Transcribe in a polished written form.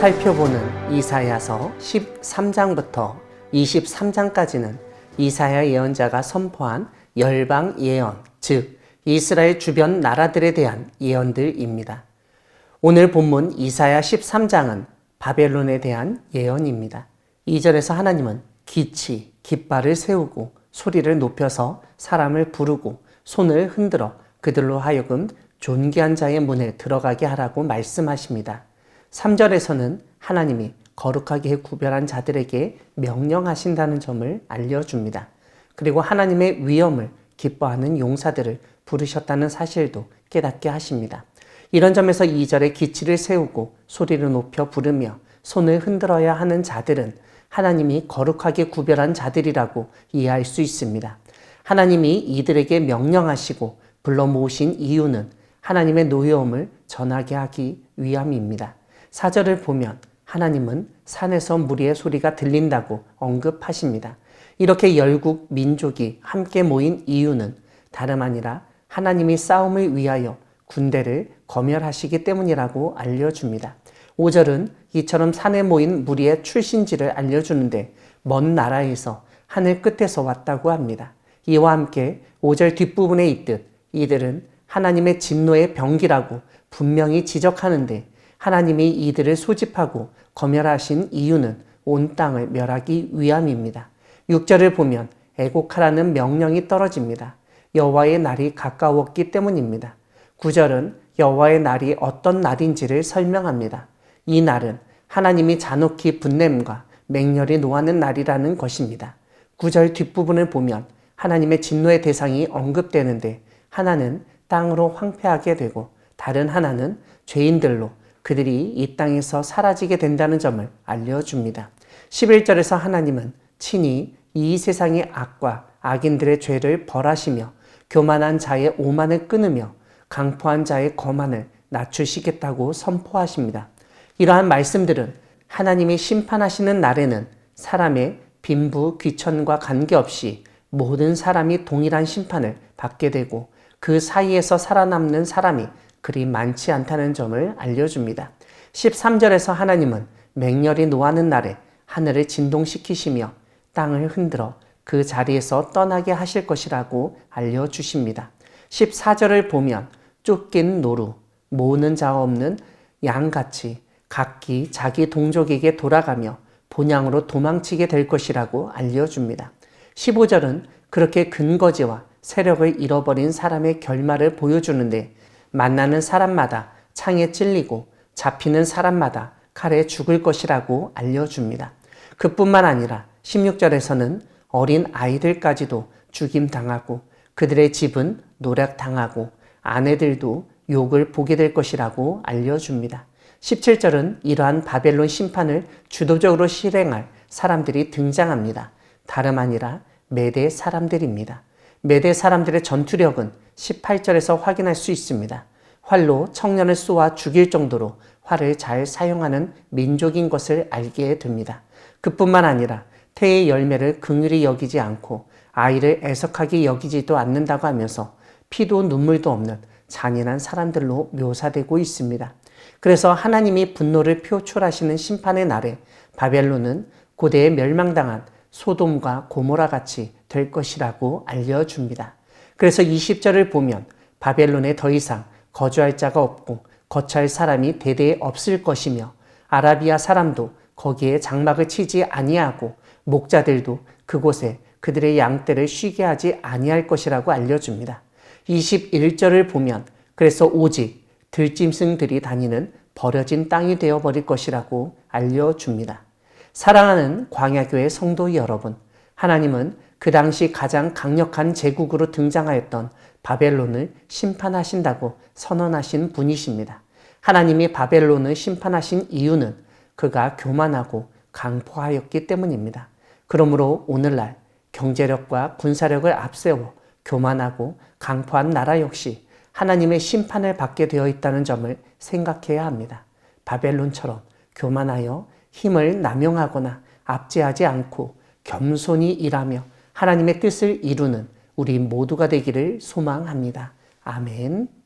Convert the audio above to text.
살펴보는 이사야서 13장부터 23장까지는 이사야 예언자가 선포한 열방 예언, 즉 이스라엘 주변 나라들에 대한 예언들입니다. 오늘 본문 이사야 13장은 바벨론에 대한 예언입니다. 2절에서 하나님은 기치, 깃발을 세우고 소리를 높여서 사람을 부르고 손을 흔들어 그들로 하여금 존귀한 자의 문에 들어가게 하라고 말씀하십니다. 3절에서는 하나님이 거룩하게 구별한 자들에게 명령하신다는 점을 알려줍니다. 그리고 하나님의 위엄을 기뻐하는 용사들을 부르셨다는 사실도 깨닫게 하십니다. 이런 점에서 2절에 기치를 세우고 소리를 높여 부르며 손을 흔들어야 하는 자들은 하나님이 거룩하게 구별한 자들이라고 이해할 수 있습니다. 하나님이 이들에게 명령하시고 불러 모으신 이유는 하나님의 노여움을 전하게 하기 위함입니다. 4절을 보면 하나님은 산에서 무리의 소리가 들린다고 언급하십니다. 이렇게 열국 민족이 함께 모인 이유는 다름 아니라 하나님이 싸움을 위하여 군대를 검열하시기 때문이라고 알려줍니다. 5절은 이처럼 산에 모인 무리의 출신지를 알려주는데 먼 나라에서 하늘 끝에서 왔다고 합니다. 이와 함께 5절 뒷부분에 있듯 이들은 하나님의 진노의 병기라고 분명히 지적하는데 하나님이 이들을 소집하고 검열하신 이유는 온 땅을 멸하기 위함입니다. 6절을 보면 애곡하라는 명령이 떨어집니다. 여호와의 날이 가까웠기 때문입니다. 9절은 여호와의 날이 어떤 날인지를 설명합니다. 이 날은 하나님이 잔혹히 분냄과 맹렬히 노하는 날이라는 것입니다. 9절 뒷부분을 보면 하나님의 진노의 대상이 언급되는데 하나는 땅으로 황폐하게 되고 다른 하나는 죄인들로 그들이 이 땅에서 사라지게 된다는 점을 알려줍니다. 11절에서 하나님은 친히 이 세상의 악과 악인들의 죄를 벌하시며 교만한 자의 오만을 끊으며 강포한 자의 거만을 낮추시겠다고 선포하십니다. 이러한 말씀들은 하나님이 심판하시는 날에는 사람의 빈부 귀천과 관계없이 모든 사람이 동일한 심판을 받게 되고 그 사이에서 살아남는 사람이 그리 많지 않다는 점을 알려줍니다. 13절에서 하나님은 맹렬히 노하는 날에 하늘을 진동시키시며 땅을 흔들어 그 자리에서 떠나게 하실 것이라고 알려주십니다. 14절을 보면 쫓긴 노루, 모으는 자 없는 양같이 각기 자기 동족에게 돌아가며 본향으로 도망치게 될 것이라고 알려줍니다. 15절은 그렇게 근거지와 세력을 잃어버린 사람의 결말을 보여주는데 만나는 사람마다 창에 찔리고 잡히는 사람마다 칼에 죽을 것이라고 알려줍니다. 그뿐만 아니라 16절에서는 어린 아이들까지도 죽임당하고 그들의 집은 노략당하고 아내들도 욕을 보게 될 것이라고 알려줍니다. 17절은 이러한 바벨론 심판을 주도적으로 실행할 사람들이 등장합니다. 다름 아니라 메대 사람들입니다. 메대 사람들의 전투력은 18절에서 확인할 수 있습니다. 활로 청년을 쏘아 죽일 정도로 활을 잘 사용하는 민족인 것을 알게 됩니다. 그뿐만 아니라 태의 열매를 긍휼히 여기지 않고 아이를 애석하게 여기지도 않는다고 하면서 피도 눈물도 없는 잔인한 사람들로 묘사되고 있습니다. 그래서 하나님이 분노를 표출하시는 심판의 날에 바벨론은 고대에 멸망당한 소돔과 고모라 같이 될 것이라고 알려줍니다. 그래서 20절을 보면 바벨론에 더 이상 거주할 자가 없고 거처할 사람이 대대에 없을 것이며 아라비아 사람도 거기에 장막을 치지 아니하고 목자들도 그곳에 그들의 양떼를 쉬게 하지 아니할 것이라고 알려줍니다. 21절을 보면 그래서 오직 들짐승들이 다니는 버려진 땅이 되어버릴 것이라고 알려줍니다. 사랑하는 광야교회 성도 여러분, 하나님은 그 당시 가장 강력한 제국으로 등장하였던 바벨론을 심판하신다고 선언하신 분이십니다. 하나님이 바벨론을 심판하신 이유는 그가 교만하고 강포하였기 때문입니다. 그러므로 오늘날 경제력과 군사력을 앞세워 교만하고 강포한 나라 역시 하나님의 심판을 받게 되어 있다는 점을 생각해야 합니다. 바벨론처럼 교만하여 힘을 남용하거나 압제하지 않고 겸손히 일하며 하나님의 뜻을 이루는 우리 모두가 되기를 소망합니다. 아멘.